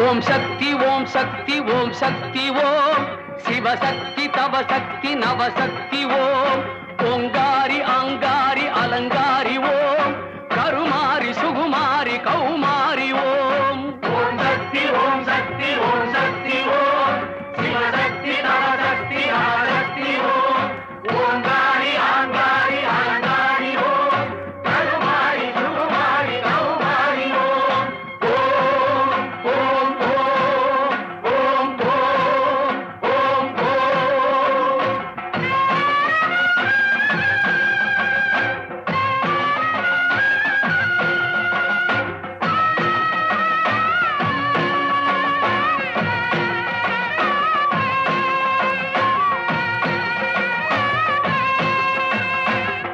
ஓம் சக்தி ஓம் சக்தி ஓம் சக்தி ஓம் சிவசக்தி தவசக்தி நவசக்தி ஓம் ஓங்காரி ஆங்காரி அலங்காரி ஓம் கருமாரி சுகுமாரி கௌமாரி ஓம் ஓம் சக்தி ஓம் சக்தி ஓம் சக்தி ஓம் சிவசக்தி நவசக்தி நவசக்தி ஓம் ஓங்காரி ஆங்காரி அலங்காரி ஓம் கருமாரி சுகுமாரி கௌமாரி ஓம் ஓம் ஓம் ஓம் ஓம் ஓம் ஓம் ஓம்.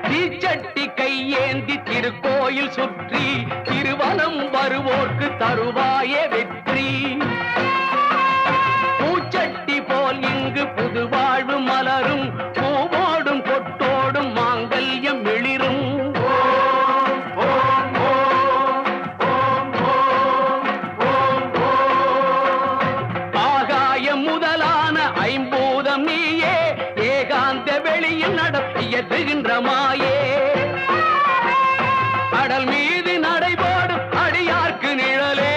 தீச்சட்டி கையேந்தி திருக்கோயில் சுற்றி திருவனம் வருவோர்க்கு தருவாயே வெற்றி பூச்சட்டி போல் இங்கு புது வாழ்வு மலரும் பூவோடும் பொட்டோடும் மாங்கல்யம் மிளிரும் ஆகாயம் முதலான ஐம்பூதம் நீயே ஏகாந்த வெளியில் நடத்தியதுகின்ற மாயே கடல் மீது நடைபோடும் அடியார்க்கு நிழலே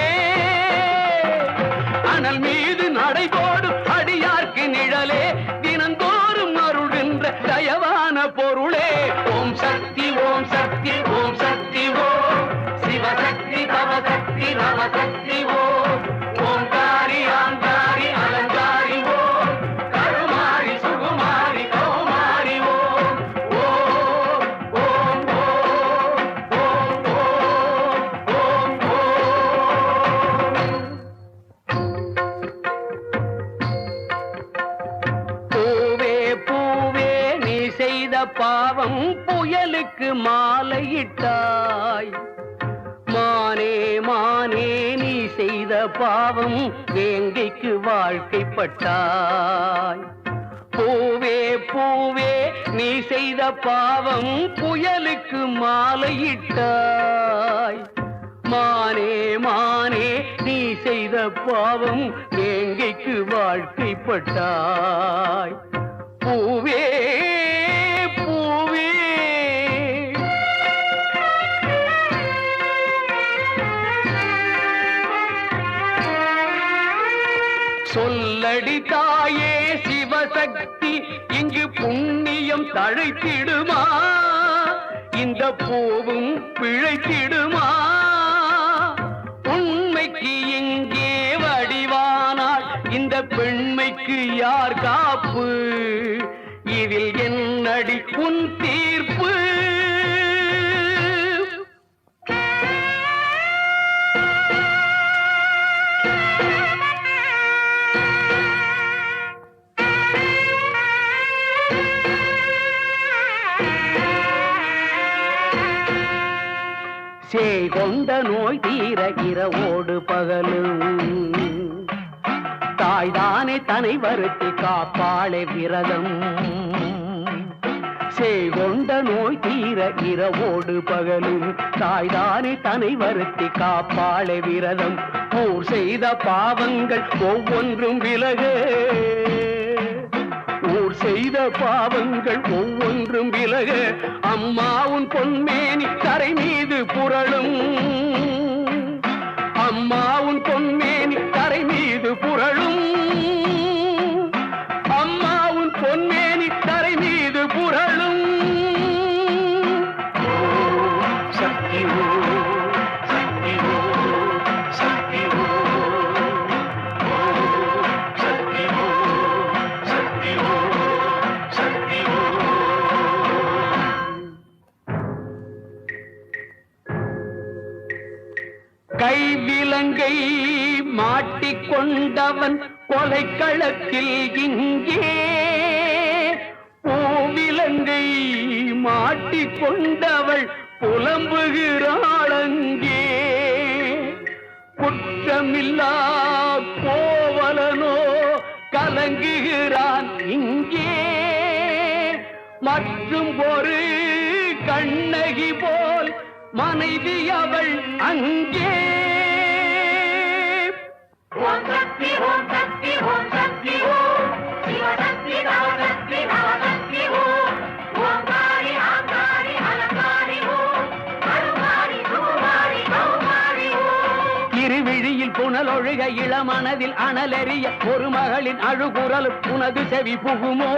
அனல் மீது நடைபோடும் அடியார்க்கு நிழலே தினந்தோறும் அருள்கின்ற தயவான பொருளே ஓம் சக்தி ஓம் சக்தி ஓம் சக்தி ஓம் சிவசக்தி தவசக்தி நவசக்தி ஓம் ஓங்காரி ஆங்காரி அலங்காரி ஓம் கருமாரி சுகுமாரி கௌமாரி ஓம் ஓம் ஓம் ஓம் ஓம் ஓம் பூவே பூவே நீ செய்த பாவம் புயலுக்கு மாலையிட்டாய் மானே மானே நீ செய்த பாவம் வேங்கைக்கு வாழ்க்கைப்பட்டாய் பூவே பூவே நீ செய்த பாவம் புயலுக்கு மாலையிட்டாய் மானே மானே நீ செய்த பாவம் வேங்கைக்கு வாழ்க்கைப்பட்டாய் பூவே பூவே சொல்லடி தாயே சிவசக்தி இங்கு புண்ணியம் தழைத்திடுமா இந்த பூவும் பிழைத்திடுமா உண்மைக்கு இங்கே வடிவானால் இந்த பெண்மைக்கு யார் காப்பு இதில் என்னடி உன் தீர்ப்பு கொண்ட நோய் தீர இரவோடு பகலும் தாய்தானே தனை வருத்தி காப்பாளே விரதம் கொண்ட நோய் தீர இரவோடு பகலும் தாய்தானே தனை வருத்தி காப்பாளே விரதம் ஊர் செய்த பாவங்கள் ஒவ்வொன்றும் விலக ஊர் செய்த பாவங்கள் ஒவ்வொன்றும் விலக அம்மாவும் பொன்மேனி கரை மீது புரளும் அம்மாவும் பொன்மேனி கரை மீது புரளும் அம்மாவும் பொன்மேனி கரை மீது புரளும் சக்தி சக்தி சக்தி கைவிலங்கை மாட்டிக்கொண்டவன் கொலைக்களத்தில் இங்கே பூவிலங்கை மாட்டிக்கொண்டவள் புலம்புகிறாள் அங்கே குற்றமில்லா கோவலனோ கலங்குகிறான் இங்கே மற்றும் ஒரு கண்ணகி போல் மனைவி அவள் அங்கே இருவிழியில் புனல் ஒழுக இளமனதில் அனலெறிய ஒரு மகளின் அழுகுரலும் உனது செவி புகுமோ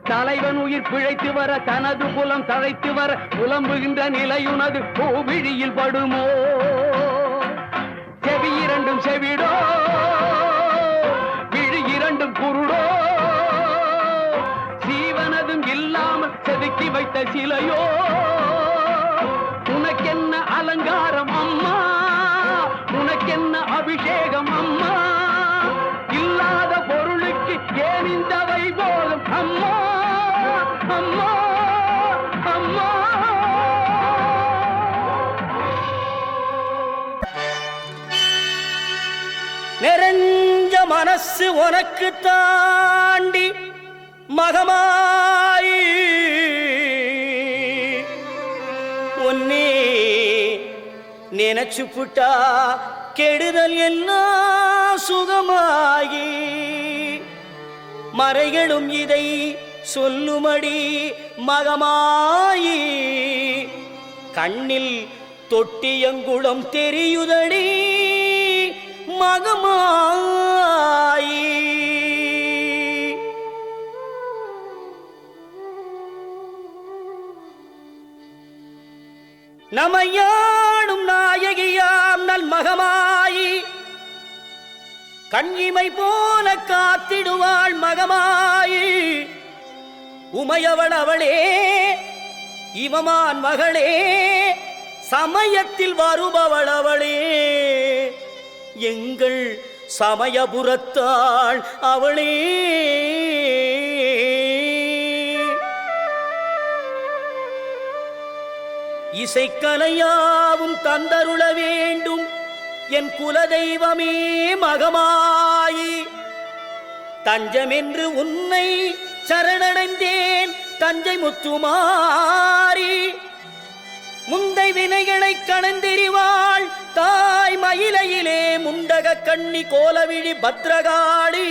தலைவன் உயிர் பிழைத்து வர தனது புலம் தழைத்து வர புலம்புகின்ற நிலையுனது பூவிழியில் படுமோ செவி இரண்டும் செவிடோ விழி இரண்டும் குருடோ சீவனதும் இல்லாமல் செதுக்கி வைத்த சிலையோ உனக்கென்ன அலங்காரம் அம்மா உனக்கென்ன அபிஷேகம் அம்மா இல்லாத பொருளுக்கு ஏன் இந்த வைபோகம் அம்மா அம்மா அம்மா நிறைஞ்ச மனசு உனக்கு தாண்டி மகமாயி ஒன்னே நினைச்சு புட்டா கெடுதல் எல்லாம் சுகமாகி மறைகளும் இதை சொல்லுமடி மகமாயி கண்ணில் தொட்டியங்குளம் தெரியுதடி மகமாயி நமையாடும் நாயகியாம் நல் மகமாயி கண்ணிமை போல காத்திடுவாள் மகமாயி உமையவள் அவளே இவமான் மகளே சமயத்தில் வருபவள் அவளே எங்கள் சமயபுரத்தாள் அவளே இசைக்கலையாவும் தந்தருள வேண்டும் என் குலதெய்வமே மகமாயி தஞ்சமென்று உன்னை சரணடைந்தேன் தஞ்சை முத்துமாரி முந்தை வினைகளை கடந்தெறிவாள் தாய் மயிலையிலே முண்டக கண்ணி கோலவிழி பத்ரகாளி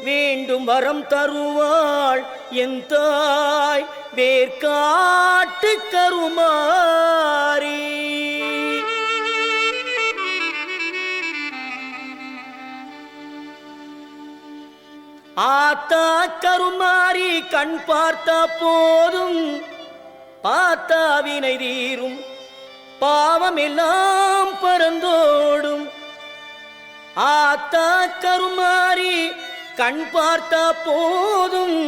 வேண்டும் வரம் தருவாள் என் தாய் வேர்காட்டு கருமாரி ஆத்தா கருமாரி கண் பார்த்தா போதும் பார்த்தா வினை தீரும் பாவம் எல்லாம் பறந்தோடும் ஆத்தா கருமாரி கண் பார்த்தா போதும்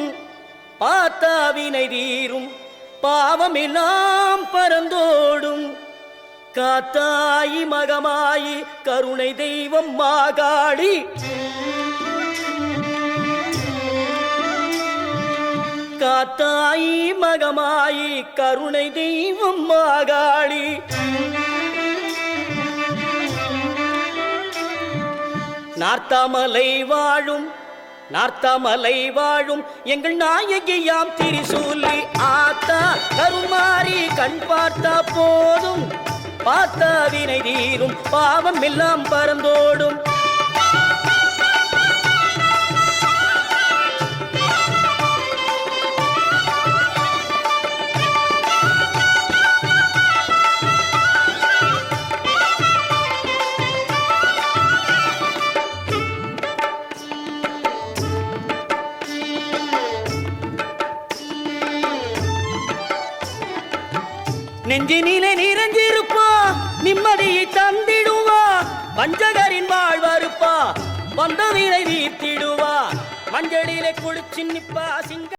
பார்த்தா வினை தீரும் பாவம் எல்லாம் பறந்தோடும் காத்தாயி மகமாயி கருணை தெய்வம் மாகாளி காத்தாயி மகமாயி கருணை தெய்வம் மாகாளி நார்த்தாமலை வாழும் எங்கள் நாயகியாம் திரிசூலி ஆத்தா கருமாரி கண் பார்த்தா போதும் பார்த்தா வினை தீரும் பாவம் எல்லாம் பறந்தோடும் நெஞ்சினிலே நிறைஞ்சிருப்பா நிம்மதியை தந்திடுவா பஞ்சகரின் வாழ்வறுப்பா வந்த வினை தீர்த்திடுவா மஞ்சளிலே குளிச்சு நிப்பா சிங்க